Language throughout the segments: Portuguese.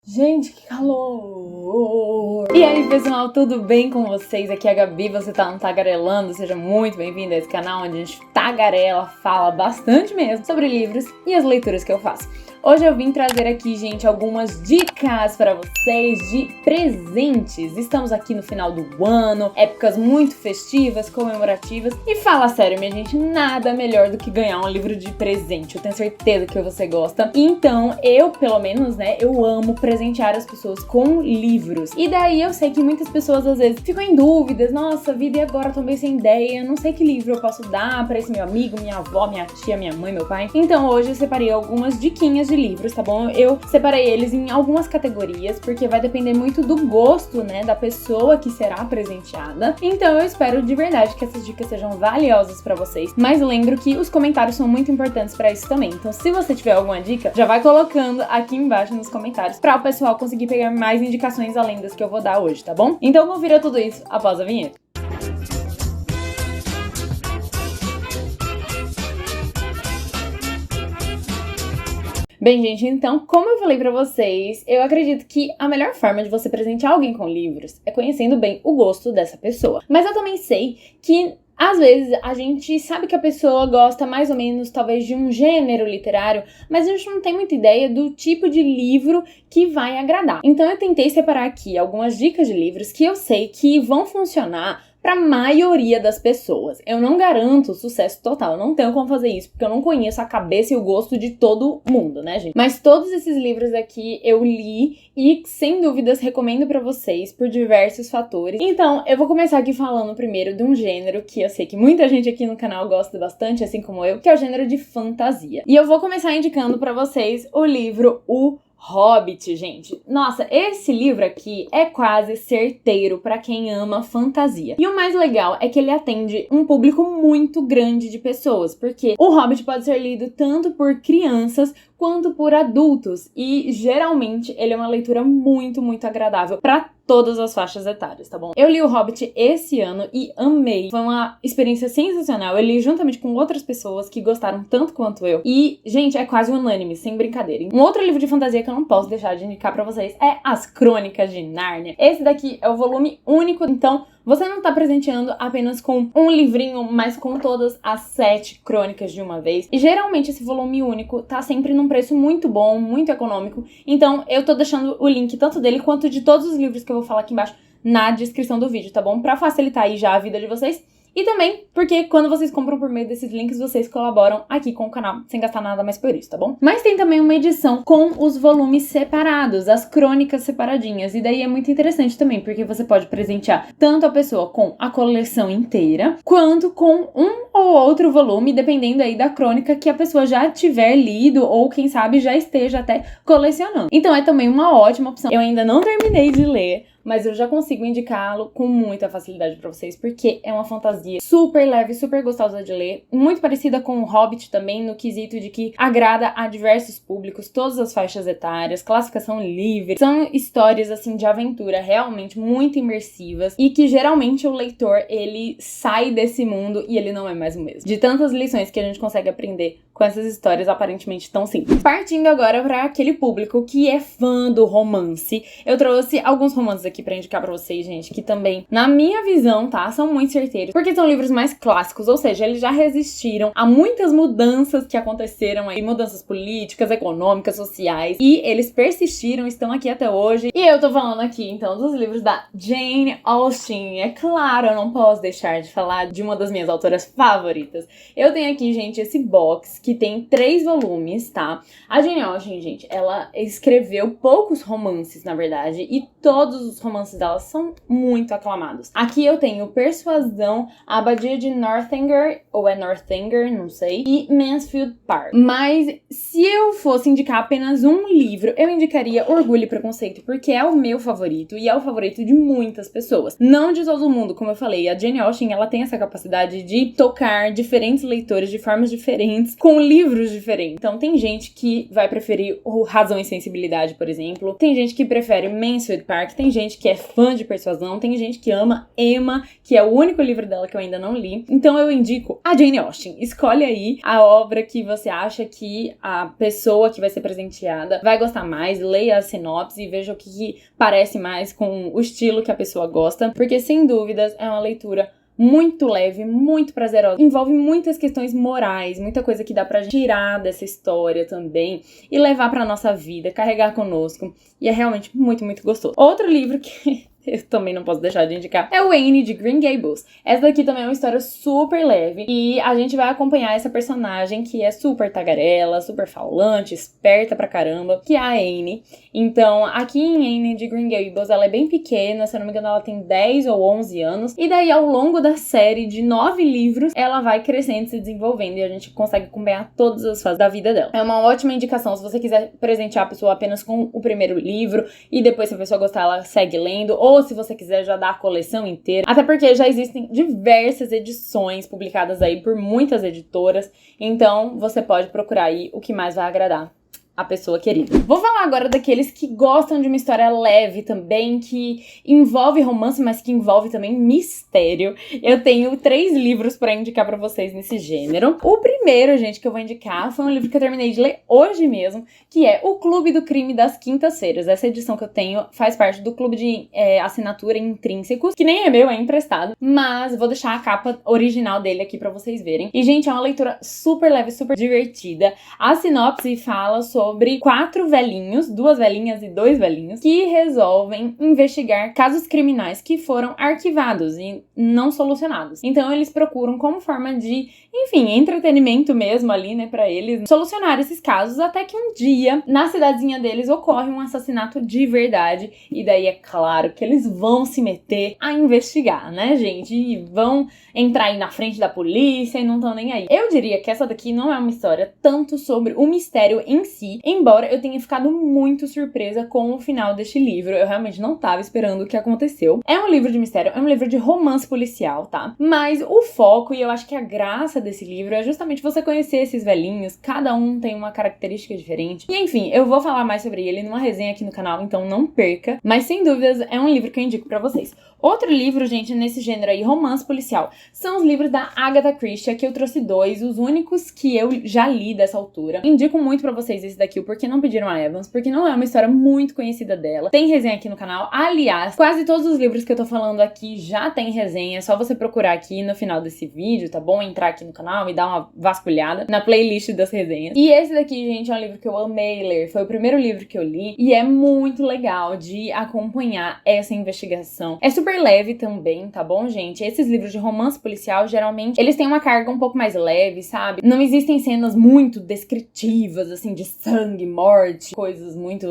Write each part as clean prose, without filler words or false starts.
Gente, que calor! E aí, pessoal, tudo bem com vocês? Aqui é a Gabi, você tá no Tagarelando, seja muito bem-vindo a esse canal onde a gente tagarela, fala bastante mesmo sobre livros e as leituras que eu faço. Hoje eu vim trazer aqui, gente, algumas dicas para vocês de presentes. Estamos aqui no final do ano, épocas muito festivas, comemorativas. E fala sério, minha gente, nada melhor do que ganhar um livro de presente. Eu tenho certeza que você gosta. Então, eu, pelo menos, eu amo presentear as pessoas com livros. E daí eu sei que muitas pessoas, às vezes, ficam em dúvidas. Nossa, vida, e agora? Tô meio sem ideia. Não sei que livro eu posso dar para esse meu amigo, minha avó, minha tia, minha mãe, meu pai. Então, hoje eu separei algumas diquinhas de livros, tá bom? Eu separei eles em algumas categorias, porque vai depender muito do gosto, da pessoa que será presenteada. Então eu espero de verdade que essas dicas sejam valiosas pra vocês. Mas lembro que os comentários são muito importantes pra isso também. Então se você tiver alguma dica, já vai colocando aqui embaixo nos comentários pra o pessoal conseguir pegar mais indicações além das que eu vou dar hoje, tá bom? Então confira tudo isso após a vinheta. Bem, gente, então, como eu falei pra vocês, eu acredito que a melhor forma de você presentear alguém com livros é conhecendo bem o gosto dessa pessoa. Mas eu também sei que, às vezes, a gente sabe que a pessoa gosta mais ou menos, talvez, de um gênero literário, mas a gente não tem muita ideia do tipo de livro que vai agradar. Então eu tentei separar aqui algumas dicas de livros que eu sei que vão funcionar para a maioria das pessoas. Eu não garanto sucesso total, eu não tenho como fazer isso, porque eu não conheço a cabeça e o gosto de todo mundo, né, gente? Mas todos esses livros aqui eu li e, sem dúvidas, recomendo para vocês por diversos fatores. Então, eu vou começar aqui falando primeiro de um gênero que eu sei que muita gente aqui no canal gosta bastante, assim como eu, que é o gênero de fantasia. E eu vou começar indicando para vocês o livro O Hobbit, gente. Nossa, esse livro aqui é quase certeiro pra quem ama fantasia. E o mais legal é que ele atende um público muito grande de pessoas, porque o Hobbit pode ser lido tanto por crianças quanto por adultos, e geralmente ele é uma leitura muito, muito agradável pra todas as faixas etárias, tá bom? Eu li o Hobbit esse ano e amei. Foi uma experiência sensacional. Eu li juntamente com outras pessoas que gostaram tanto quanto eu. E, gente, é quase unânime, sem brincadeira. Um outro livro de fantasia que eu não posso deixar de indicar pra vocês é As Crônicas de Nárnia. Esse daqui é o volume único, então você não tá presenteando apenas com um livrinho, mas com todas as 7 crônicas de uma vez. E geralmente esse volume único tá sempre num preço muito bom, muito econômico. Então eu tô deixando o link tanto dele quanto de todos os livros que eu vou falar aqui embaixo na descrição do vídeo, tá bom? Pra facilitar aí já a vida de vocês. E também porque quando vocês compram por meio desses links, vocês colaboram aqui com o canal, sem gastar nada mais por isso, tá bom? Mas tem também uma edição com os volumes separados, as crônicas separadinhas. E daí é muito interessante também, porque você pode presentear tanto a pessoa com a coleção inteira, quanto com um ou outro volume, dependendo aí da crônica que a pessoa já tiver lido, ou quem sabe já esteja até colecionando. Então é também uma ótima opção. Eu ainda não terminei de ler, mas eu já consigo indicá-lo com muita facilidade pra vocês, porque é uma fantasia super leve, super gostosa de ler, muito parecida com o Hobbit também, no quesito de que agrada a diversos públicos, todas as faixas etárias, classificação livre, são histórias, assim, de aventura realmente muito imersivas, e que geralmente o leitor, ele sai desse mundo e ele não é mais o mesmo. De tantas lições que a gente consegue aprender com essas histórias aparentemente tão simples. Partindo agora para aquele público que é fã do romance, eu trouxe alguns romances aqui pra indicar pra vocês, gente, que também, na minha visão, tá, são muito certeiros, porque são livros mais clássicos, ou seja, eles já resistiram a muitas mudanças que aconteceram aí, mudanças políticas, econômicas, sociais, e eles persistiram, estão aqui até hoje. E eu tô falando aqui, então, dos livros da Jane Austen. É claro, eu não posso deixar de falar de uma das minhas autoras favoritas. Eu tenho aqui, gente, esse box que tem 3 volumes, tá? A Jane Austen, gente, ela escreveu poucos romances, na verdade, e todos os romances dela são muito aclamados. Aqui eu tenho Persuasão, A Abadia de Northanger, ou é Northanger, não sei, e Mansfield Park. Mas se eu fosse indicar apenas um livro, eu indicaria Orgulho e Preconceito, porque é o meu favorito e é o favorito de muitas pessoas. Não de todo mundo, como eu falei, a Jane Austen, ela tem essa capacidade de tocar diferentes leitores de formas diferentes, com são livros diferentes. Então tem gente que vai preferir o Razão e Sensibilidade, por exemplo. Tem gente que prefere Mansfield Park. Tem gente que é fã de Persuasão. Tem gente que ama Emma, que é o único livro dela que eu ainda não li. Então eu indico a Jane Austen. Escolhe aí a obra que você acha que a pessoa que vai ser presenteada vai gostar mais. Leia a sinopse e veja o que parece mais com o estilo que a pessoa gosta. Porque sem dúvidas é uma leitura muito leve, muito prazerosa. Envolve muitas questões morais, muita coisa que dá pra tirar dessa história também e levar pra nossa vida, carregar conosco. E é realmente muito, muito gostoso. Outro livro que eu também não posso deixar de indicar é o Anne, de Green Gables. Essa daqui também é uma história super leve e a gente vai acompanhar essa personagem que é super tagarela, super falante, esperta pra caramba, que é a Anne. Então, aqui em Anne de Green Gables, ela é bem pequena, se eu não me engano ela tem 10 ou 11 anos, e daí ao longo da série de 9 livros, ela vai crescendo, se desenvolvendo, e a gente consegue acompanhar todas as fases da vida dela. É uma ótima indicação se você quiser presentear a pessoa apenas com o primeiro livro, e depois se a pessoa gostar, ela segue lendo, ou se você quiser já dar a coleção inteira, até porque já existem diversas edições publicadas aí por muitas editoras, então você pode procurar aí o que mais vai agradar a pessoa querida. Vou falar agora daqueles que gostam de uma história leve também, que envolve romance, mas que envolve também mistério. Eu tenho 3 livros pra indicar pra vocês nesse gênero. O primeiro, gente, que eu vou indicar foi um livro que eu terminei de ler hoje mesmo, que é O Clube do Crime das Quintas-Feiras. Essa edição que eu tenho faz parte do clube de assinatura Intrínsecos, que nem é meu, é emprestado, mas vou deixar a capa original dele aqui pra vocês verem. E, gente, é uma leitura super leve, super divertida. A sinopse fala sobre 4 velhinhos, 2 velhinhas e 2 velhinhos, que resolvem investigar casos criminais que foram arquivados e não solucionados. Então eles procuram como forma de, enfim, entretenimento mesmo ali, né, pra eles solucionar esses casos, até que um dia, na cidadezinha deles, ocorre um assassinato de verdade, e daí é claro que eles vão se meter a investigar, né, gente, e vão entrar aí na frente da polícia e não estão nem aí. Eu diria que essa daqui não é uma história tanto sobre o mistério em si, embora eu tenha ficado muito surpresa com o final deste livro. Eu realmente não tava esperando o que aconteceu. É um livro de mistério, é um livro de romance policial, tá? Mas o foco, e eu acho que a graça desse livro é justamente você conhecer esses velhinhos, cada um tem uma característica diferente. E enfim, eu vou falar mais sobre ele numa resenha aqui no canal, então não perca. Mas sem dúvidas é um livro que eu indico pra vocês. Outro livro, gente, nesse gênero aí, romance policial, são os livros da Agatha Christie, que eu trouxe 2, os únicos que eu já li dessa altura. Indico muito pra vocês esse daqui, porque não pediram a Evans, porque não é uma história muito conhecida dela. Tem resenha aqui no canal. Aliás, quase todos os livros que eu tô falando aqui já tem resenha, é só você procurar aqui no final desse vídeo, tá bom? Entrar aqui no canal e dar uma vasculhada na playlist das resenhas. E esse daqui, gente, é um livro que eu amei ler, foi o primeiro livro que eu li, e é muito legal de acompanhar essa investigação. É super leve também, tá bom, gente? Esses livros de romance policial, geralmente, eles têm uma carga um pouco mais leve, sabe? Não existem cenas muito descritivas, assim, de sangue, morte, coisas muito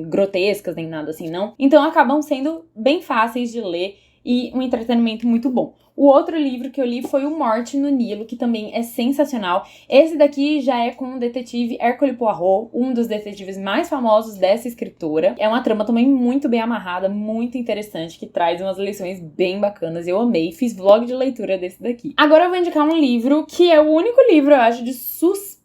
grotescas, nem nada assim, não. Então, acabam sendo bem fáceis de ler e um entretenimento muito bom. O outro livro que eu li foi O Morte no Nilo, que também é sensacional. Esse daqui já é com o detetive Hercule Poirot, um dos detetives mais famosos dessa escritora. É uma trama também muito bem amarrada, muito interessante, que traz umas lições bem bacanas. Eu amei, fiz vlog de leitura desse daqui. Agora eu vou indicar um livro que é o único livro, eu acho, de suspense,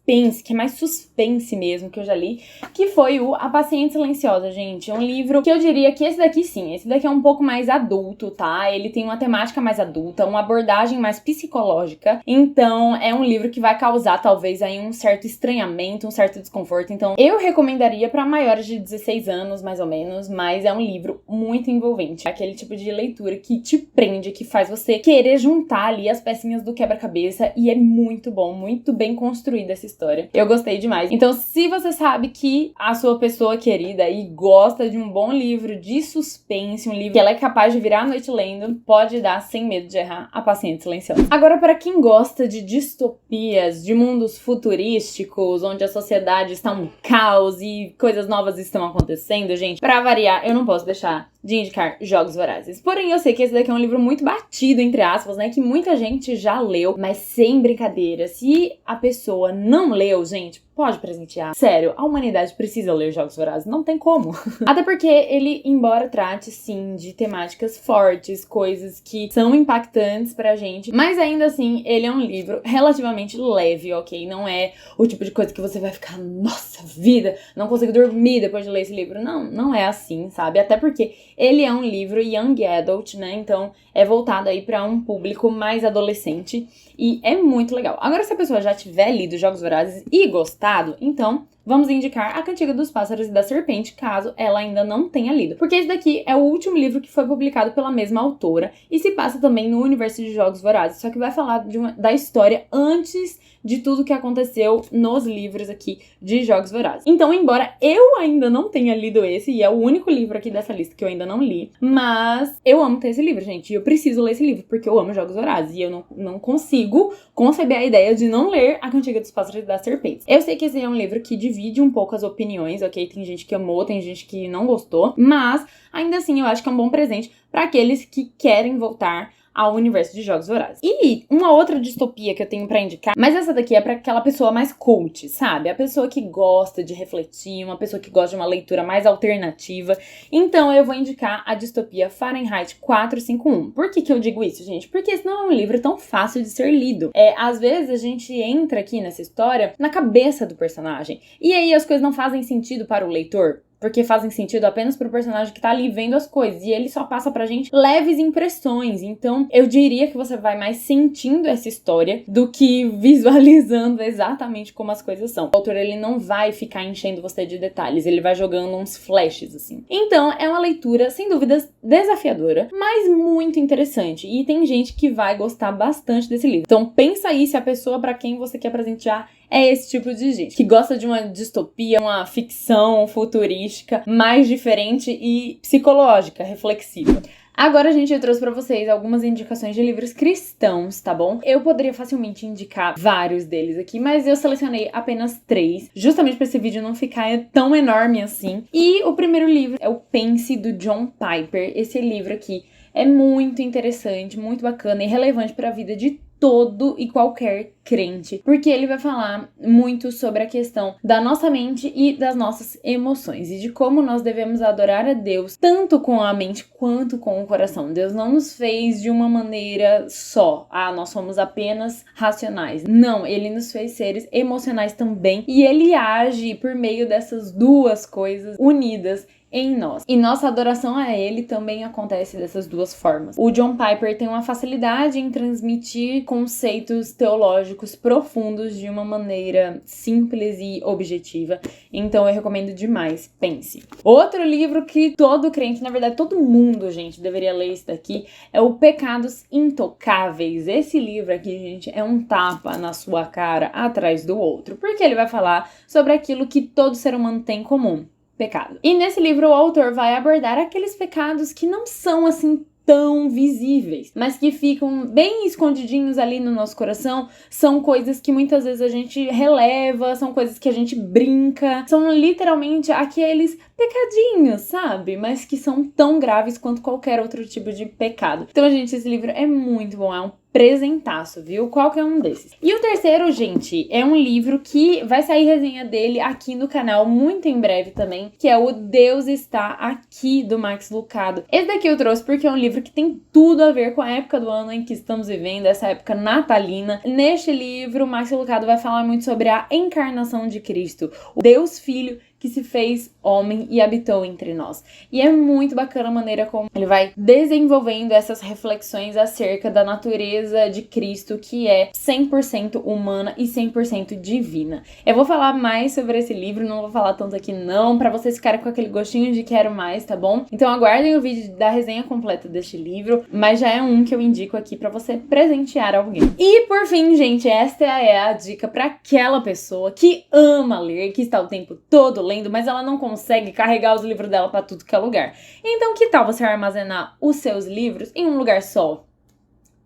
que é mais suspense mesmo, que eu já li, que foi o A Paciente Silenciosa, gente. É um livro que eu diria que esse daqui sim, esse daqui é um pouco mais adulto, tá? Ele tem uma temática mais adulta, uma abordagem mais psicológica, então é um livro que vai causar talvez aí um certo estranhamento, um certo desconforto, então eu recomendaria para maiores de 16 anos, mais ou menos, mas é um livro muito envolvente, é aquele tipo de leitura que te prende, que faz você querer juntar ali as pecinhas do quebra-cabeça, e é muito bom, muito bem construída essa história. Eu gostei demais. Então, se você sabe que a sua pessoa querida aí gosta de um bom livro de suspense, um livro que ela é capaz de virar a noite lendo, pode dar sem medo de errar A Paciente Silenciosa. Agora, para quem gosta de distopias, de mundos futurísticos, onde a sociedade está um caos e coisas novas estão acontecendo, gente, pra variar, eu não posso deixar de indicar Jogos Vorazes. Porém, eu sei que esse daqui é um livro muito batido, entre aspas, né, que muita gente já leu, mas sem brincadeira, se a pessoa não leu, gente, pode presentear. Sério, a humanidade precisa ler Jogos Vorazes, não tem como. Até porque ele, embora trate, sim, de temáticas fortes, coisas que são impactantes pra gente, mas ainda assim, ele é um livro relativamente leve, ok? Não é o tipo de coisa que você vai ficar, nossa vida, não consigo dormir depois de ler esse livro. Não é assim, sabe? Até porque ele é um livro young adult, né? Então, é voltado aí pra um público mais adolescente e é muito legal. Agora, se a pessoa já tiver lido Jogos Vorazes e gostado, então vamos indicar A Cantiga dos Pássaros e da Serpente, caso ela ainda não tenha lido. Porque esse daqui é o último livro que foi publicado pela mesma autora e se passa também no universo de Jogos Vorazes, só que vai falar da história antes de tudo que aconteceu nos livros aqui de Jogos Vorazes. Então, embora eu ainda não tenha lido esse, e é o único livro aqui dessa lista que eu ainda não li, mas eu amo ter esse livro, gente, e eu preciso ler esse livro, porque eu amo Jogos Vorazes, e eu não consigo conceber a ideia de não ler A Cantiga dos Pássaros e das Serpentes. Eu sei que esse é um livro que divide um pouco as opiniões, ok? Tem gente que amou, tem gente que não gostou, mas ainda assim eu acho que é um bom presente para aqueles que querem voltar ao universo de Jogos Vorazes. E uma outra distopia que eu tenho pra indicar, mas essa daqui é pra aquela pessoa mais cult, sabe? A pessoa que gosta de refletir, uma pessoa que gosta de uma leitura mais alternativa. Então eu vou indicar a distopia Fahrenheit 451. Por que eu digo isso, gente? Porque esse não é um livro tão fácil de ser lido. Às vezes a gente entra aqui nessa história na cabeça do personagem. E aí as coisas não fazem sentido para o leitor, porque fazem sentido apenas pro personagem que tá ali vendo as coisas, e ele só passa pra gente leves impressões. Então, eu diria que você vai mais sentindo essa história do que visualizando exatamente como as coisas são. O autor, ele não vai ficar enchendo você de detalhes, ele vai jogando uns flashes, assim. Então, é uma leitura, sem dúvidas, desafiadora, mas muito interessante, e tem gente que vai gostar bastante desse livro. Então, pensa aí se a pessoa pra quem você quer presentear é esse tipo de gente, que gosta de uma distopia, uma ficção futurística mais diferente e psicológica, reflexiva. Agora, gente, eu trouxe pra vocês algumas indicações de livros cristãos, tá bom? Eu poderia facilmente indicar vários deles aqui, mas eu selecionei apenas 3, justamente pra esse vídeo não ficar tão enorme assim. E o primeiro livro é o Pense, do John Piper. Esse livro aqui é muito interessante, muito bacana e relevante para a vida de todo e qualquer crente, porque ele vai falar muito sobre a questão da nossa mente e das nossas emoções e de como nós devemos adorar a Deus tanto com a mente quanto com o coração. Deus não nos fez de uma maneira só, nós somos apenas racionais. Não, ele nos fez seres emocionais também e ele age por meio dessas duas coisas unidas em nós. E nossa adoração a ele também acontece dessas duas formas. O John Piper tem uma facilidade em transmitir conceitos teológicos profundos de uma maneira simples e objetiva. Então eu recomendo demais. Pense. Outro livro que todo crente, na verdade todo mundo, gente, deveria ler esse daqui, é o Pecados Intocáveis. Esse livro aqui, gente, é um tapa na sua cara atrás do outro, porque ele vai falar sobre aquilo que todo ser humano tem em comum: pecado. E nesse livro o autor vai abordar aqueles pecados que não são assim tão visíveis, mas que ficam bem escondidinhos ali no nosso coração. São coisas que muitas vezes a gente releva, são coisas que a gente brinca, são literalmente aqueles pecadinhos, sabe? Mas que são tão graves quanto qualquer outro tipo de pecado. Então, gente, esse livro é muito bom, é um presentaço, viu? Qualquer um desses. E o terceiro, gente, é um livro que vai sair resenha dele aqui no canal muito em breve também, que é o Deus Está Aqui, do Max Lucado. Esse daqui eu trouxe porque é um livro que tem tudo a ver com a época do ano em que estamos vivendo, essa época natalina. Neste livro, o Max Lucado vai falar muito sobre a encarnação de Cristo, o Deus Filho que se fez homem e habitou entre nós. E é muito bacana a maneira como ele vai desenvolvendo essas reflexões acerca da natureza de Cristo, que é 100% humana e 100% divina. Eu vou falar mais sobre esse livro, não vou falar tanto aqui não, pra vocês ficarem com aquele gostinho de quero mais, tá bom? Então aguardem o vídeo da resenha completa deste livro, mas já é um que eu indico aqui pra você presentear alguém. E por fim, gente, esta é a dica pra aquela pessoa que ama ler, que está o tempo todo lendo, mas ela não consegue carregar os livros dela pra tudo que é lugar. Então, que tal você armazenar os seus livros em um lugar só?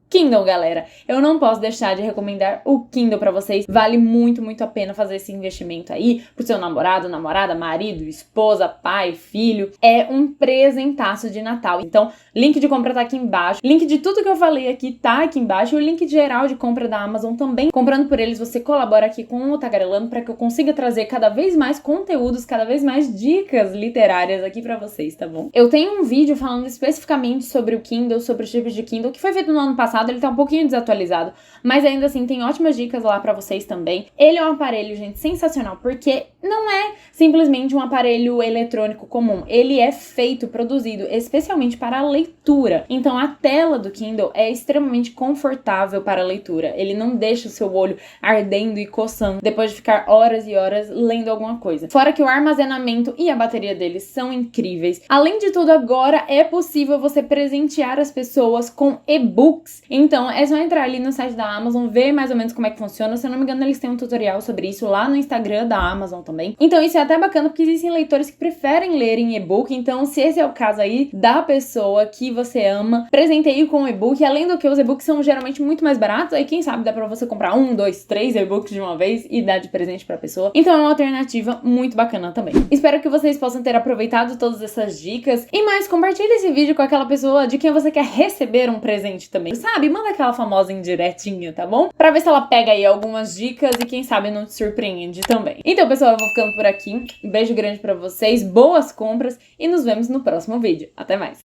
Kindle, galera. Eu não posso deixar de recomendar o Kindle pra vocês. Vale muito, muito a pena fazer esse investimento aí pro seu namorado, namorada, marido, esposa, pai, filho. É um presentaço de Natal. Então, link de compra tá aqui embaixo. Link de tudo que eu falei aqui tá aqui embaixo. E o link geral de compra da Amazon também. Comprando por eles, você colabora aqui com o Tagarelando para que eu consiga trazer cada vez mais conteúdos, cada vez mais dicas literárias aqui pra vocês, tá bom? Eu tenho um vídeo falando especificamente sobre o Kindle, sobre os tipos de Kindle, que foi feito no ano passado. Ele tá um pouquinho desatualizado, mas ainda assim tem ótimas dicas lá pra vocês também. Ele é um aparelho, gente, sensacional, porque não é simplesmente um aparelho eletrônico comum. Ele é feito, produzido especialmente para a leitura. Então a tela do Kindle é extremamente confortável para a leitura. Ele não deixa o seu olho ardendo e coçando depois de ficar horas e horas lendo alguma coisa. Fora que o armazenamento e a bateria dele são incríveis. Além de tudo, agora é possível você presentear as pessoas com e-books. Então é só entrar ali no site da Amazon, ver mais ou menos como é que funciona. Se eu não me engano, eles têm um tutorial sobre isso lá no Instagram da Amazon também. Então isso é até bacana, porque existem leitores que preferem ler em e-book. Então, se esse é o caso aí da pessoa que você ama, presenteie com um e-book. Além do que, os e-books são geralmente muito mais baratos. Aí quem sabe dá pra você comprar 1, 2, 3 e-books de uma vez e dar de presente pra pessoa. Então é uma alternativa muito bacana também. Espero que vocês possam ter aproveitado todas essas dicas. E mais, compartilhe esse vídeo com aquela pessoa de quem você quer receber um presente também. Sabe? Manda aquela famosa indiretinha, tá bom? Pra ver se ela pega aí algumas dicas e quem sabe não te surpreende também. Então, pessoal, eu vou ficando por aqui. Um beijo grande pra vocês, boas compras e nos vemos no próximo vídeo. Até mais!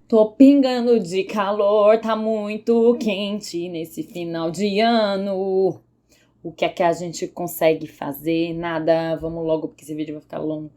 Tô pingando de calor, tá muito quente nesse final de ano. O que é que a gente consegue fazer? Nada. Vamos logo porque esse vídeo vai ficar longo.